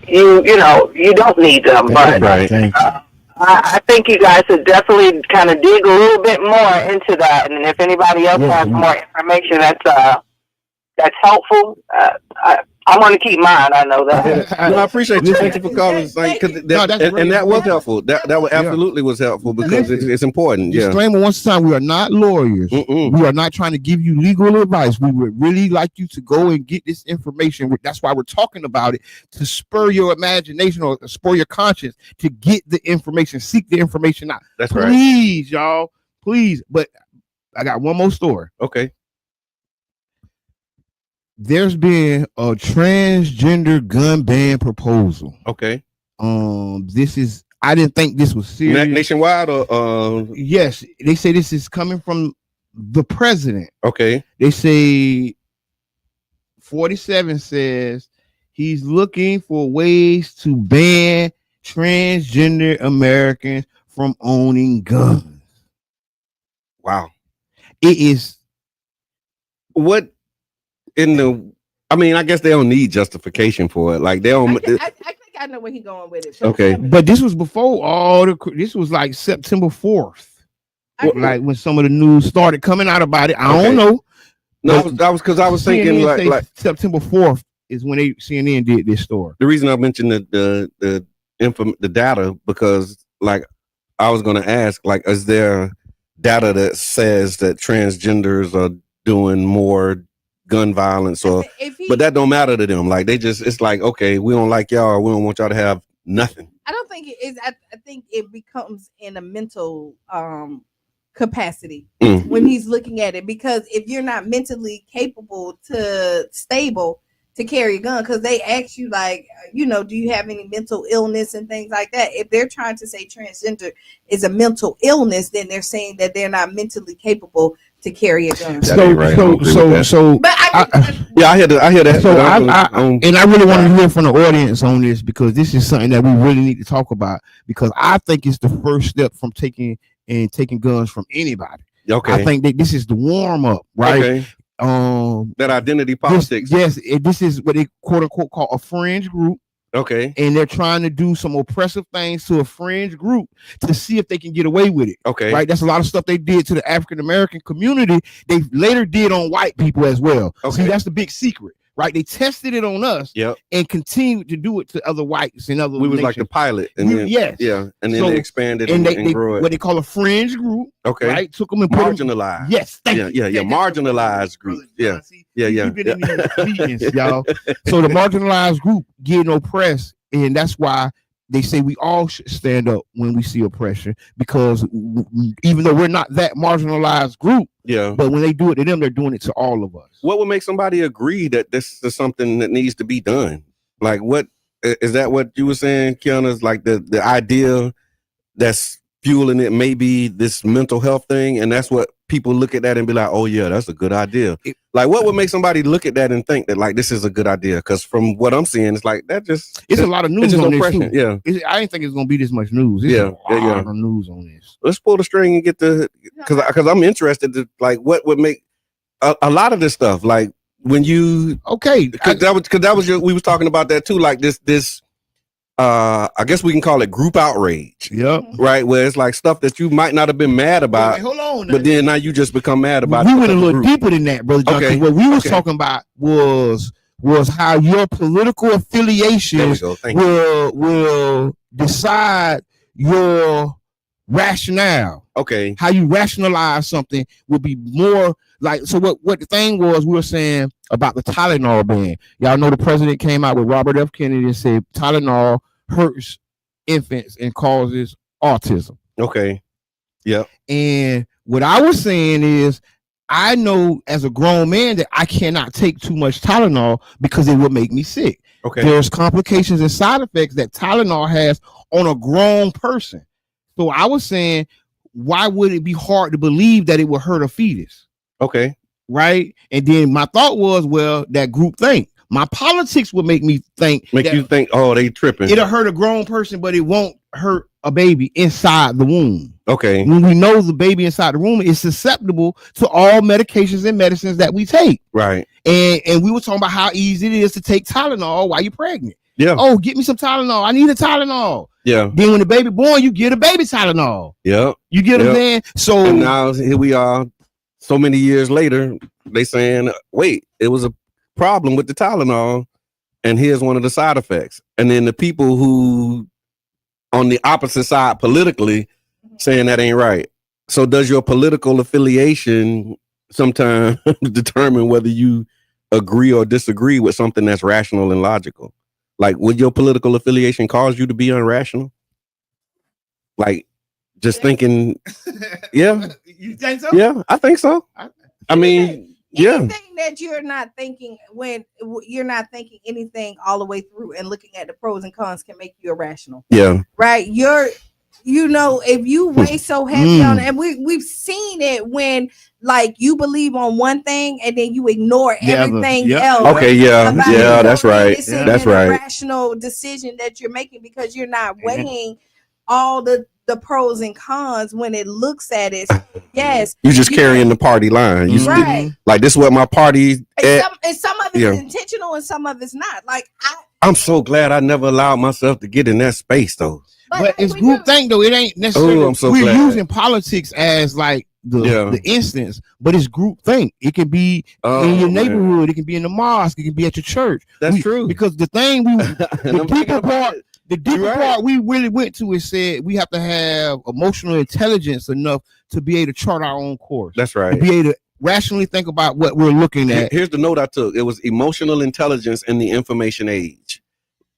you don't need them, but I think you guys should definitely kind of dig a little bit more into that. And if anybody else has more information that's helpful, I want to keep mine. I know that. No, I appreciate you. Thank you for calling. That was helpful. That absolutely was helpful because it's important. Yeah. Disclaimer once time: we are not lawyers. We are not trying to give you legal advice. We would really like you to go and get this information. That's why we're talking about it, to spur your imagination or spur your conscience to get the information, seek the information out. That's right. Please, y'all, please. But I got one more story. Okay. There's been a transgender gun ban proposal. Okay. This is, I didn't think this was serious. Nationwide or yes, they say this is coming from the president. Okay. They say 47 says he's looking for ways to ban transgender Americans from owning guns. Wow. It is what I guess they don't need justification for it. Like they don't. I think I know where he's going with it. Okay. But this was before this was like September 4th. Like when some of the news started coming out about it. I don't know. No, that was because I was thinking CNN like September 4th is when CNN did this story. The reason I mentioned the data because like I was going to ask, like, is there data that says that transgenders are doing more gun violence but that don't matter to them. Like it's like, okay, we don't like y'all, or we don't want y'all to have nothing. I don't think it is. I think it becomes in a mental capacity when he's looking at it, because if you're not mentally capable to stable to carry a gun, because they ask you like, you know, do you have any mental illness and things like that. If they're trying to say transgender is a mental illness, then they're saying that they're not mentally capable to carry a gun. So But I hear that. So I really want to hear from the audience on this, because this is something that we really need to talk about, because I think it's the first step from taking guns from anybody. Okay. I think that this is the warm up, right? Okay. That identity politics. This is what they quote unquote call a fringe group. Okay. And they're trying to do some oppressive things to a fringe group to see if they can get away with it. Okay. Right. That's a lot of stuff they did to the African American community. They later did on white people as well. Okay. See, that's the big secret. Right. They tested it on us. Yep. And continued to do it to other whites and other We was nations. like the pilot. And then, yes. Yeah. And then So, they expanded and and they grew it. what they call a fringe group. Okay. Right. Took them and put Marginalized. them. Yes. Thank you. Yeah. Marginalized group. Yeah. Yeah. You've been in these meetings, y'all. So the marginalized group getting oppressed, and that's why they say we all should stand up when we see oppression, because even though we're not that marginalized group, Yeah. but when they do it to them, they're doing it to all of us. What would make somebody agree that this is something that needs to be done? Like, what is that? What you were saying, Kiana? Is like the idea that's fueling it, maybe this mental health thing, and that's what people look at that and be like, "Oh yeah, that's a good idea." Like, what would make somebody look at that and think that like this is a good idea? Because from what I'm seeing, it's like that just it's a lot of news on this too. Yeah, I didn't think it's gonna be this much news. It's a lot of news on this. Let's pull the string and get the because I'm interested to like what would make a lot of this stuff like when you because that was we was talking about that too, like this I guess we can call it group outrage. Yep. Right, where it's like stuff that you might not have been mad about. Wait, hold on. But then now you just become mad about we it. went a little deeper than that, Brother John. Okay. What we was talking about was how your political affiliations will decide your rationale. Okay. How you rationalize something will be more like, so what the thing was, we were saying about the Tylenol ban. Y'all know the president came out with Robert F. Kennedy and said Tylenol hurts infants and causes autism. Okay. Yep. And what I was saying is, I know as a grown man that I cannot take too much Tylenol because it would make me sick. Okay. There's complications and side effects that Tylenol has on a grown person. So I was saying, why would it be hard to believe that it would hurt a fetus? Okay. Right. And then my thought was, well, that group think. My politics would make me think. You think, oh, they tripping. It'll hurt a grown person, but it won't hurt a baby inside the womb. Okay. When we know the baby inside the womb is susceptible to all medications and medicines that we take. Right. And we were talking about how easy it is to take Tylenol while you're pregnant. Yeah. Oh, get me some Tylenol. I need a Tylenol. Yeah. Then when the baby born, you get a baby Tylenol. Yeah. You get what I'm saying? So and now here we are, so many years later, they saying, wait, it was a problem with the Tylenol, and here's one of the side effects. And then the people who on the opposite side politically saying that ain't right. So does your political affiliation sometimes determine whether you agree or disagree with something that's rational and logical? Like, would your political affiliation cause you to be irrational? Like, just thinking, yeah. You think so? Yeah, I think so. I mean, yeah. Anything that you're not thinking when you're not thinking anything all the way through and looking at the pros and cons can make you irrational. Yeah. Right. You know, if you weigh so heavy on it, and we've seen it when like you believe on one thing and then you ignore everything else. Okay, yeah, that's right. That's right. Rational decision that you're making because you're not weighing all the pros and cons when it looks at it. Yes, you just carrying the party line. You right. Like this is what my party. And some of it is intentional and some of it's not. Like I'm so glad I never allowed myself to get in that space though. But it's group thing though. It ain't necessarily. I'm so we're glad. using politics as like the instance, but it's group think. It can be in your neighborhood. It can be in the mosque. It can be at your church. That's true. Because the thing the deeper part we really went to is said we have to have emotional intelligence enough to be able to chart our own course. That's right. To be able to rationally think about what we're looking at. Here's the note I took. It was emotional intelligence in the information age.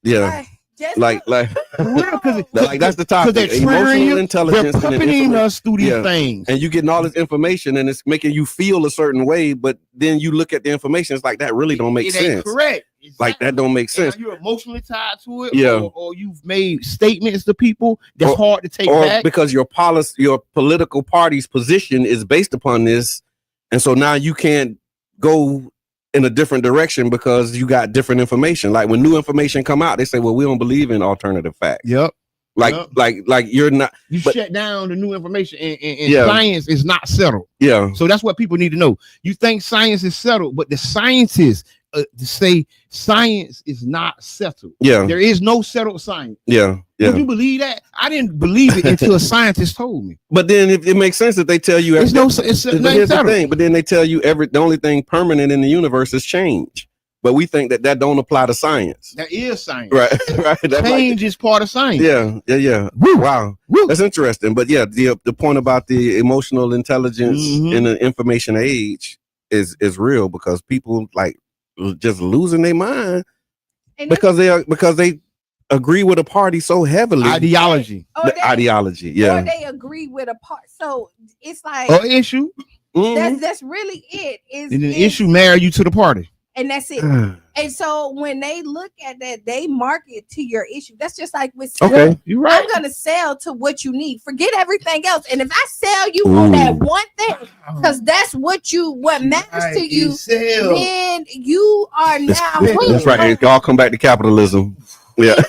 Yeah. Just like that's the topic. they're Emotional intelligence, they're puppeting us through these things, and you getting all this information, and it's making you feel a certain way. But then you look at the information, it's like that really don't make sense. Correct. Exactly. Like that don't make sense. You're emotionally tied to it, yeah, or you've made statements to people that's hard to take back, because your political party's position is based upon this, and so now you can't go in a different direction because you got different information. Like when new information come out, they say, well, we don't believe in alternative facts. Yep. Like you're not, shut down the new information, and science is not settled. Yeah. So that's what people need to know. You think science is settled, but the scientists say science is not settled. Yeah. There is no settled science. Yeah. Yeah. Would you believe that? I didn't believe it until a scientist told me. But then it makes sense that they tell you here's the thing. But then they tell you the only thing permanent in the universe is change. But we think that don't apply to science. That is science. Right. Change is part of science. Yeah. Woo. Wow. Woo. That's interesting. But yeah, the point about the emotional intelligence in the information age is real, because people like just losing their mind because they agree with a party so heavily. Ideology. Ideology. Yeah. Or they agree with a part. So it's like issue. That's really it. And an issue marry you to the party. And that's it. And so when they look at that, they market to your issue. That's just like with selling. Okay, you're right. I'm gonna sell to what you need. Forget everything else. And if I sell you on that one thing, because that's what matters to you, then you are now hooked. That's right. It all come back to capitalism. Yeah.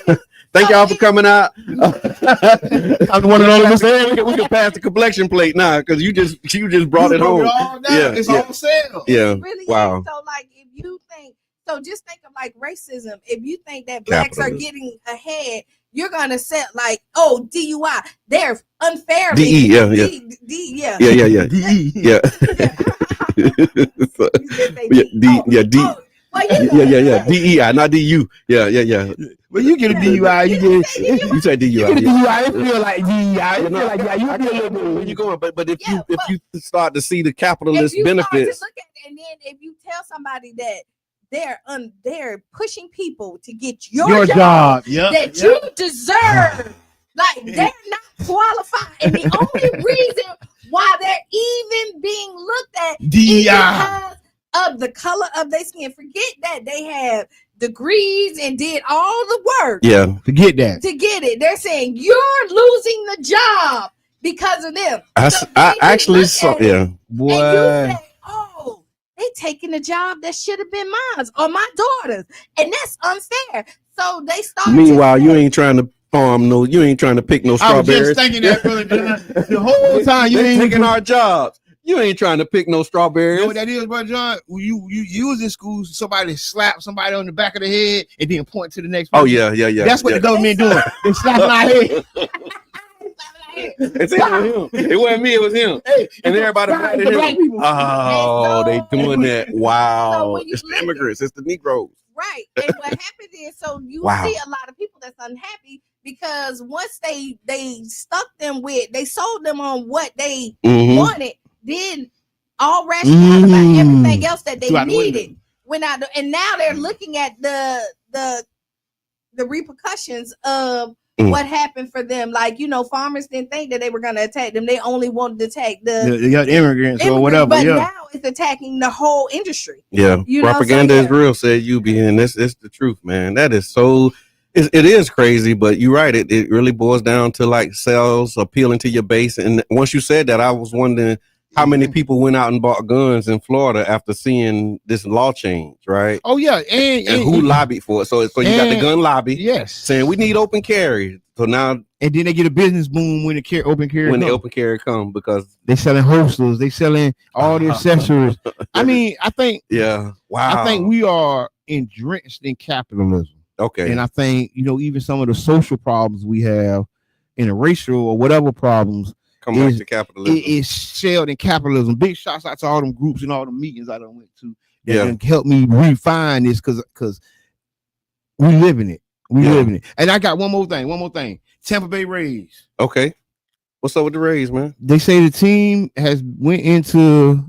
Thank y'all for coming out. I'm one of those. We can pass the complexion plate now, because you just brought it home. It's all sale. Yeah. Really wow. Is. So like, if you think so, just think of like racism. If you think that blacks are getting ahead, you're gonna set like, oh, DUI, they're unfairly DE, yeah. DEI, not DU. Yeah. Well, you get a DUI, you say DUI. You get a DUI, it feel like DEI. It feel like you get a little bit. Where you going? But if you start to see the capitalist benefits, and then if you tell somebody that they're pushing people to get your job that you deserve, like they're not qualified, and the only reason why they're even being looked at is because of the color of their skin. Forget that they have degrees and did all the work. Yeah, forget that. To get it, they're saying you're losing the job because of them. I actually saw. Yeah, boy. And you say, oh, they taking a job that should have been mine or my daughter's, and that's unfair. So they start. Meanwhile, you ain't trying to farm you ain't trying to pick no strawberries. I was just thinking that, brother. The whole time you ain't taking our jobs. You ain't trying to pick no strawberries. You know what that is, brother John? You use in school, somebody slap somebody on the back of the head and then point to the next person. Oh yeah. That's what the government doing. They slapping our head. It's him. It wasn't me. It was him. Hey, and everybody mad at him. Oh, they doing that. Wow. So it's the immigrants. It's the Negroes. Right. And what happened is, so you see a lot of people that's unhappy because once they stuck them with, they sold them on what they wanted, then all rationale about everything else that they needed went out. And now they're looking at the repercussions of what happened for them. Like, farmers didn't think that they were going to attack them. They only wanted to attack the immigrants or whatever. But now it's attacking the whole industry. Yeah. Propaganda is real, said UB. And it's the truth, man. That is so, it is crazy, but you're right. It really boils down to like sales appealing to your base. And once you said that, I was wondering how many people went out and bought guns in Florida after seeing this law change, right? Oh yeah, and who lobbied for it? So you got the gun lobby, saying we need open carry. So now, and then they get a business boom when the open carry come because they selling holsters, they selling all the accessories. I mean, I think I think we are drenched in capitalism. Okay, and I think even some of the social problems we have, in the racial or whatever problems. Come back to capitalism. It's shelled in capitalism. Big shots out to all them groups and all the meetings I done went to that help me refine this because we live in it. We live in it. And I got one more thing. Tampa Bay Rays. Okay. What's up with the Rays, man? They say the team has went into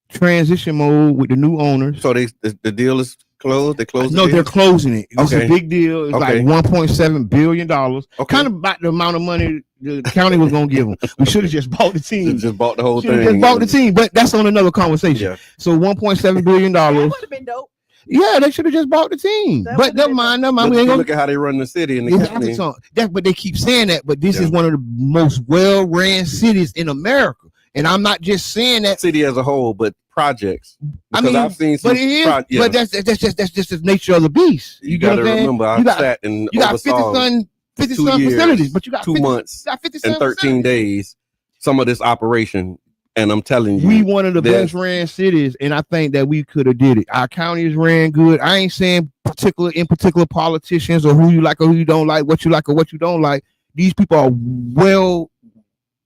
transition mode with the new owners. So the deal is closed? They closed. No, they're closing it. It's Okay. a big deal. It's Okay. like $1.7 billion. Okay. Kind of about the amount of money the county was gonna give them. We should have just bought the team. Just bought the whole Should have thing. just bought the team, but that's on another conversation. Yeah. So $1.7 billion. That would have been dope. Yeah, they should have just bought the team. That But would've never been mind. dope. Never mind. Look, We ain't gonna. look at how they run the city and the Exactly. county. So but they keep saying that. But this Yeah. is one of the most well-ran cities in America, and I'm not just saying that. City as a whole, but projects. I Because mean, I've seen some but it is. yeah. But that's just the nature of the beast. You get got to what I'm saying? remember, I You got- sat and You got 50 oversaw son 50 2 son years, facilities, but you got 2 50, months, you got 50 and son 13 facilities. days some of this operation, and I'm telling you, We one of the there's- best ran cities, and I think that we could have did it. Our county is ran good. I ain't saying particular politicians or who you like or who you don't like, what you like or what you don't like. These people are well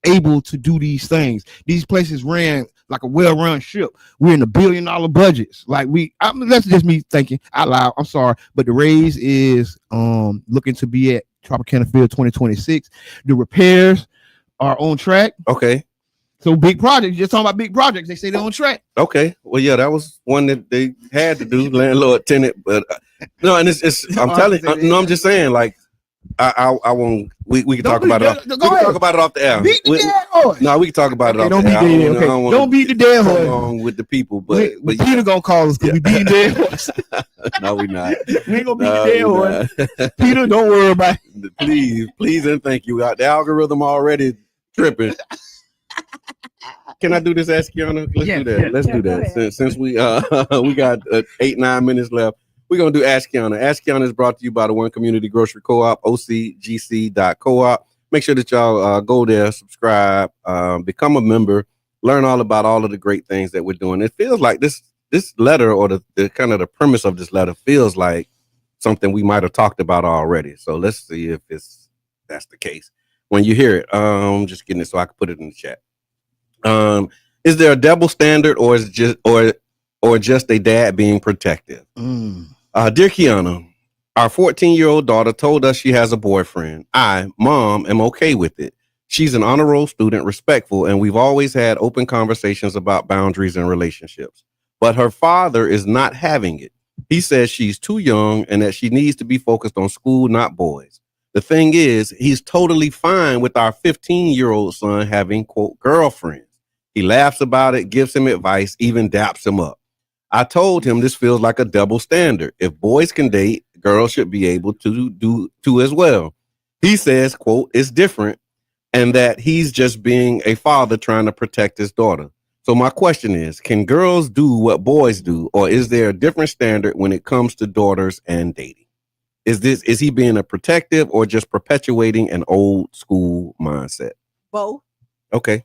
able to do these things. These places ran like a well-run ship. We're in $1 billion budgets. Like that's just me thinking out loud. I'm sorry, but the raise is looking to be at Tropicana Field 2026. The repairs are on track. okay. So big projects. Just talking about big projects. They say they're on track. Okay, well, yeah, that was one that they had to do, landlord tenant. But no, and it's I'm telling, no, I'm just saying, like, I won't. We can talk about it. We can talk about it off the air. Beat the dead horse. No, we can talk about it Okay, off don't the beat air. the I dead. Okay, don't wanna don't beat the dead come horse. on with the people, but Peter gonna call us because we beat the dead horse. no, we not. We ain't gonna beat No, the dead we horse. not. Peter, don't worry about it. Please, and thank you. The algorithm already tripping. Can I do this, Ask Kiana? Let's do that. Yeah. Let's do go that. ahead. Since we we got 8-9 minutes left, we're gonna do Ask Kiana. Ask Kiana is brought to you by the One Community Grocery Co-op, ocgc.coop. Make sure that y'all go there, subscribe, become a member, learn all about all of the great things that we're doing. It feels like this letter, or the kind of the premise of this letter, feels like something we might have talked about already. So let's see if that's the case. When you hear it, just getting it so I can put it in the chat. Is there a double standard, or is it just or just a dad being protective? Dear Kiana, our 14-year-old daughter told us she has a boyfriend. I, mom, am okay with it. She's an honor roll student, respectful, and we've always had open conversations about boundaries in relationships. But her father is not having it. He says she's too young and that she needs to be focused on school, not boys. The thing is, he's totally fine with our 15-year-old son having, quote, girlfriends. He laughs about it, gives him advice, even daps him up. I told him this feels like a double standard. If boys can date, girls should be able to do too as well. He says, quote, it's different, and that he's just being a father trying to protect his daughter. So my question is, can girls do what boys do, or is there a different standard when it comes to daughters and dating? Is he being a protective or just perpetuating an old school mindset? Both. Okay.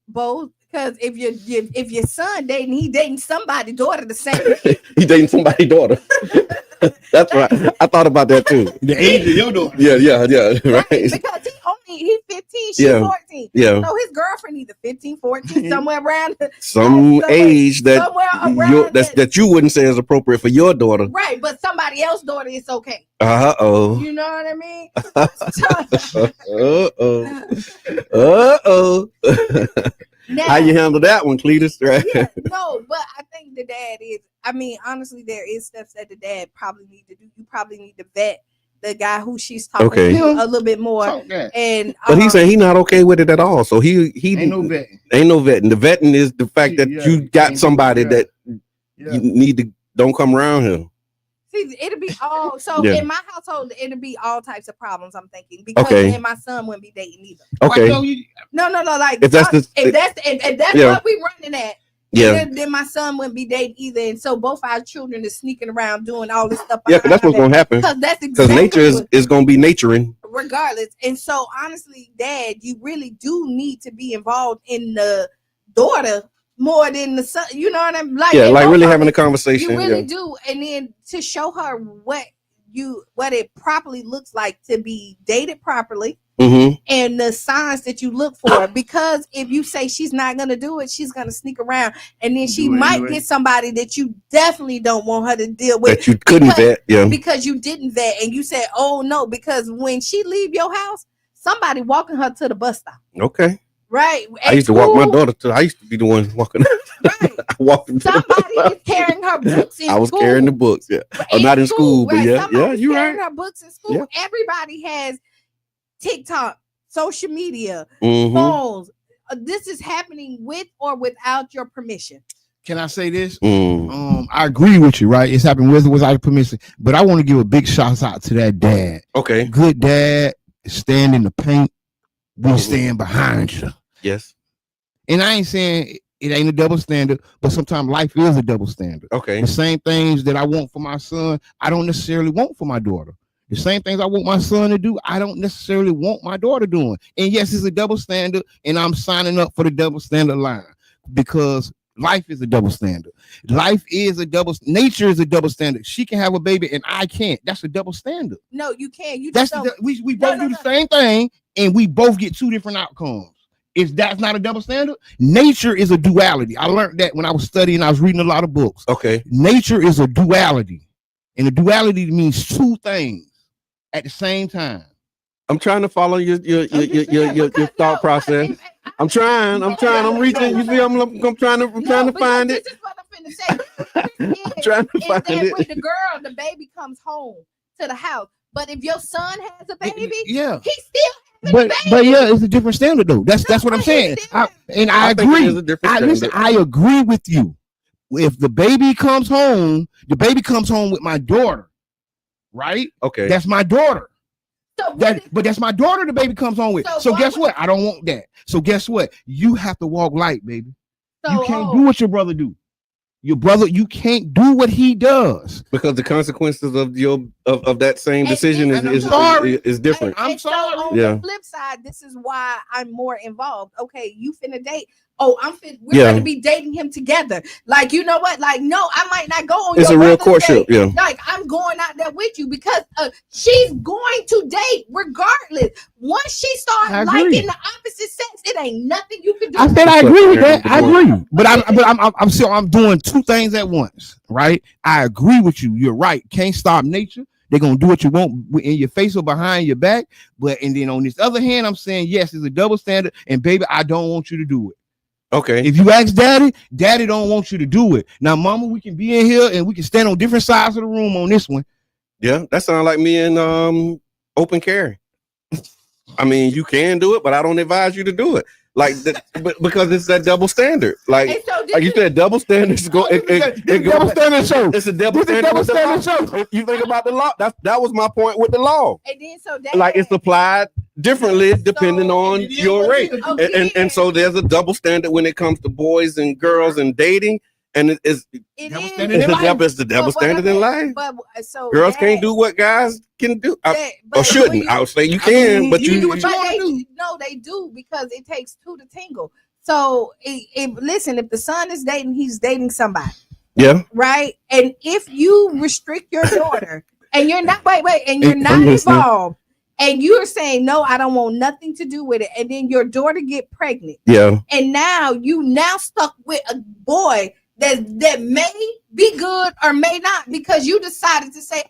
Both. Because if your son dating, he dating somebody's daughter the same age. He dating somebody's daughter. That's right. I thought about that too. The age of your daughter. Yeah, right. Because he 15, she's Yeah. 14. Yeah. So his girlfriend either 15, 14, somewhere around Some age that somewhere around that you wouldn't say is appropriate for your daughter. right, but somebody else's daughter is okay. Uh-oh. You know what I mean? Uh-oh. Now, How you handle that one, Cletus? Right? yeah, no, but I think the dad is. I mean, honestly, there is steps that the dad probably need to do. You probably need to vet the guy who she's talking Okay. to a little bit more. Talk that. And But he's saying he's not okay with it at all. So he Ain't no vetting. ain't no vetting. The vetting is the fact that Yeah, you got ain't- somebody yeah. that Yeah. you need to don't come around here. see, it'll be all so Yeah. in my household. It'll be all types of problems. I'm thinking because Okay. and my son wouldn't be dating either. Okay. No. Like If that's the- if that's yeah. what we running at. Yeah. Then my son wouldn't be dating either, and so both our children is sneaking around doing all this stuff. Yeah, 'cause that's what's gonna happen. Because that's Because exactly nature is gonna be naturing. regardless. And so honestly, Dad, you really do need to be involved in the daughter more than the son. You know what I'm like? Yeah, and like both really of having a it, conversation. You really Yeah. do, and then to show her what it properly looks like to be dated properly. Mm-hmm. And the signs that you look for, because if you say she's not gonna do it, she's gonna sneak around, and then she Do it might anyway. get somebody that you definitely don't want her to deal with That you couldn't vet. Yeah. because you didn't vet, and you said, "Oh no," because when she leave your house, somebody walking her to the bus stop, Okay. right? I used to walk my daughter to. I used to be the one walking. Right. I walked into Somebody is carrying her books in school. I was carrying the books, yeah. Oh, not in school, but right? yeah, Somebody's you're carrying right. her books in school. Yeah. Everybody has TikTok, social media, Mhm. phones. This is happening with or without your permission. Can I say this? Mm. I agree with you, right? It's happening with or without permission. But I want to give a big shout out to that dad. Okay. Good dad, stand in the paint. We stand behind you. Yes. And I ain't saying it ain't a double standard, but sometimes life is a double standard. Okay. The same things that I want for my son, I don't necessarily want for my daughter. The same things I want my son to do, I don't necessarily want my daughter doing. And yes, it's a double standard, and I'm signing up for the double standard line because life is a double standard. Nature is a double standard. She can have a baby and I can't. That's a double standard. No, you can't. You That's just we both do the same thing, and we both get two different outcomes. If that's not a double standard, nature is a duality. I learned that when I was studying, I was reading a lot of books. Okay. Nature is a duality, and a duality means two things at the same time. I'm trying to follow your thought process. I'm trying. I'm reaching. You see, I'm trying to find it. This is what I'm finna say. I'm trying to find it. When the baby comes home to the house, but if your son has a baby, yeah, he still. But yeah, it's a different standard though. That's what I'm saying. I agree. I agree with you. If the baby comes home with my daughter, right? Okay. That's my daughter. But that's my daughter the baby comes home with. So guess what? I don't want that. So guess what? You have to walk light, baby. You can't do what your brother do. Your brother, you can't do what he does because the consequences of that same decision is different. I'm sorry. So on the flip side, this is why I'm more involved. Okay, you finna date. Oh, we're gonna be dating him together. Like, you know what? Like, no, I might not go on. It's a real courtship. Yeah. Like, I'm going out there with you because she's going to date regardless. Once she starts liking the opposite sex, it ain't nothing you can do. I said I agree with that. I agree, but I'm doing two things at once, right? I agree with you. You're right. Can't stop nature. They're gonna do what you want in your face or behind your back. And then on this other hand, I'm saying yes, it's a double standard. And baby, I don't want you to do it. Okay. If you ask daddy don't want you to do it. Now, mama, we can be in here and we can stand on different sides of the room on this one. Yeah, that sounds like me and open carry. I mean, you can do it, but I don't advise you to do it. Like, because it's that double standard. Like you said, double standards go. Double standard show. It's a double standard show. You think about the law. That was my point with the law. And then like it's applied differently depending on your race, and so there's a double standard when it comes to boys and girls and dating. And it's the double standard in life. But so girls can't do what guys can do, or shouldn't. I would say you can, but you do what you want to do. No, they do because it takes two to tangle. So, listen, if the son is dating, he's dating somebody. Yeah. Right. And if you restrict your daughter, and you're not and you're not involved, and you're saying no, I don't want nothing to do with it, and then your daughter get pregnant. Yeah. And now stuck with a boy that may be good or may not because you decided to say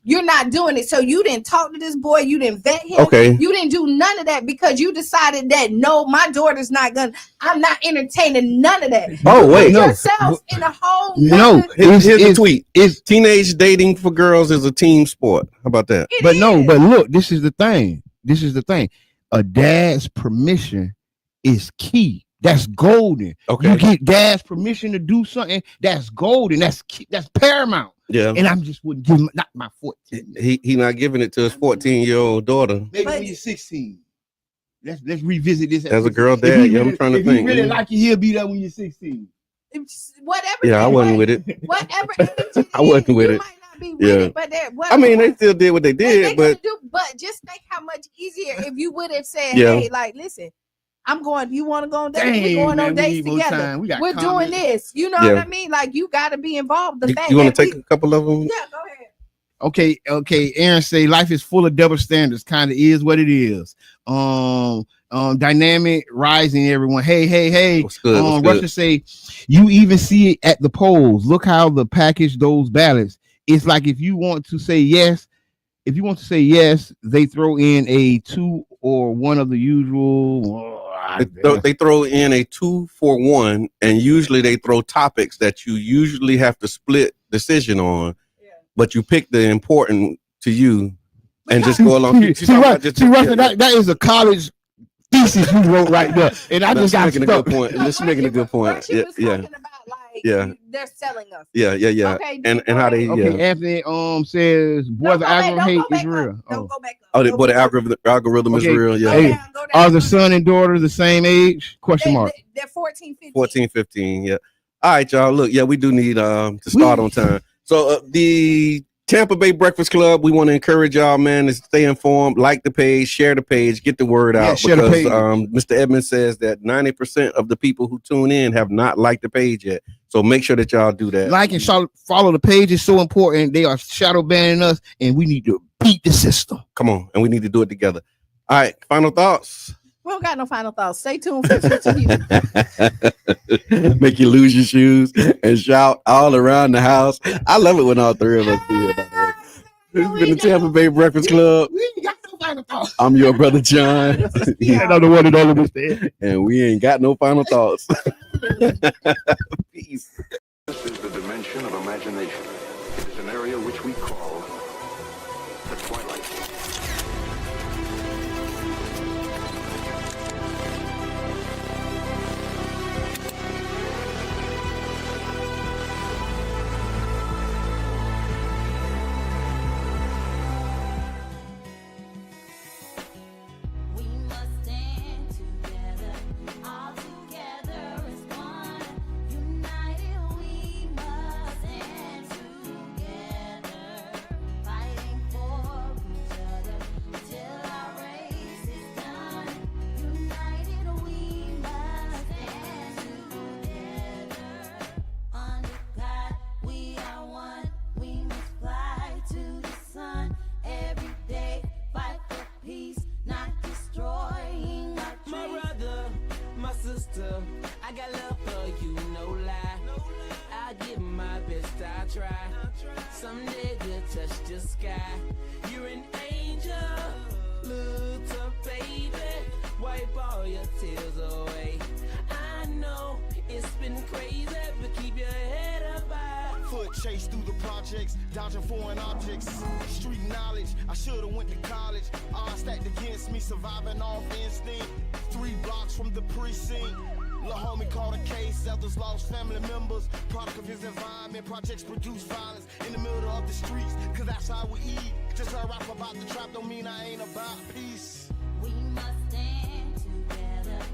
you're not doing it. So you didn't talk to this boy, you didn't vet him, you didn't do none of that because you decided that no, my daughter's not gonna, I'm not entertaining none of that. Oh wait, no. Yourself in a whole here's the tweet. Is teenage dating for girls is a team sport. How about that? But look, this is the thing. A dad's permission is key. That's golden. Okay. You get dad's permission to do something. That's golden. That's paramount. Yeah. And I just wouldn't give him not my 14. He not giving it to his 14-year-old daughter. Maybe when you're 16. Let's revisit this. As a girl dad, I'm trying to think. If he really like you, he'll be there when you're 16. Whatever. Yeah, I wasn't with it. Whatever. I wasn't with it. Might not be with it, but I mean, they still did what they did, but just think how much easier if you would have said, "Hey, like, listen, I'm going. You want to go on dates? We're going on dates together. We're doing this. You know what I mean? Like, you got to be involved. You want to take a couple of them? Yeah, go ahead. Okay. Aaron say life is full of double standards. Kind of is what it is. Dynamic rising. Everyone. Hey. What's good? Russia say you even see it at the polls. Look how the package those ballots. It's like if you want to say yes, they throw in a 2 or 1 of the usual. They throw in a 2-for-1, and usually they throw topics that you usually have to split decision on, but you pick the important to you and just go along. That is a college thesis you wrote right there, and I just got making a good point. This is making a good point. Yeah. They're selling us. Yeah. Okay, and how they Anthony says boy the algorithm hate is real. Don't go back up. Oh, boy, the algorithm is real. Yeah. Hey, are the son and daughter the same age? Question mark. They're 14, 15. 14, 15. Yeah. All right, y'all. Look, we do need to start on time. So the Tampa Bay Breakfast Club, we want to encourage y'all, man, to stay informed, like the page, share the page, get the word out. Share the page. Mr. Edmonds says that 90% of the people who tune in have not liked the page yet. So make sure that y'all do that. Like and follow the page is so important. They are shadow banning us, and we need to beat the system. Come on, and we need to do it together. All right, final thoughts. We don't got no final thoughts. Stay tuned for 15 Make you lose your shoes and shout all around the house. I love it when all three of us do it. This has been the Tampa Bay Breakfast Club. We ain't got no final thoughts. I'm your brother John. Another one and all of us there. And we ain't got no final thoughts. Peace. This is the dimension of imagination. It is an area which we call the twilight. I got love for you, no lie. I give my best, I try. Someday we'll touch the sky. You're an angel, little baby. Wipe all your tears away. I know it's been crazy, but keep your head up high. Foot chase through the projects, dodging foreign objects. Street knowledge, I should've went to college. Odds stacked against me, surviving off instinct. 3 blocks from the precinct. Lil' homie caught a case, others lost family members. Product of his environment, projects produce violence in the middle of the streets, cause that's how we eat. Just heard rap about the trap, don't mean I ain't about peace. We must stand together.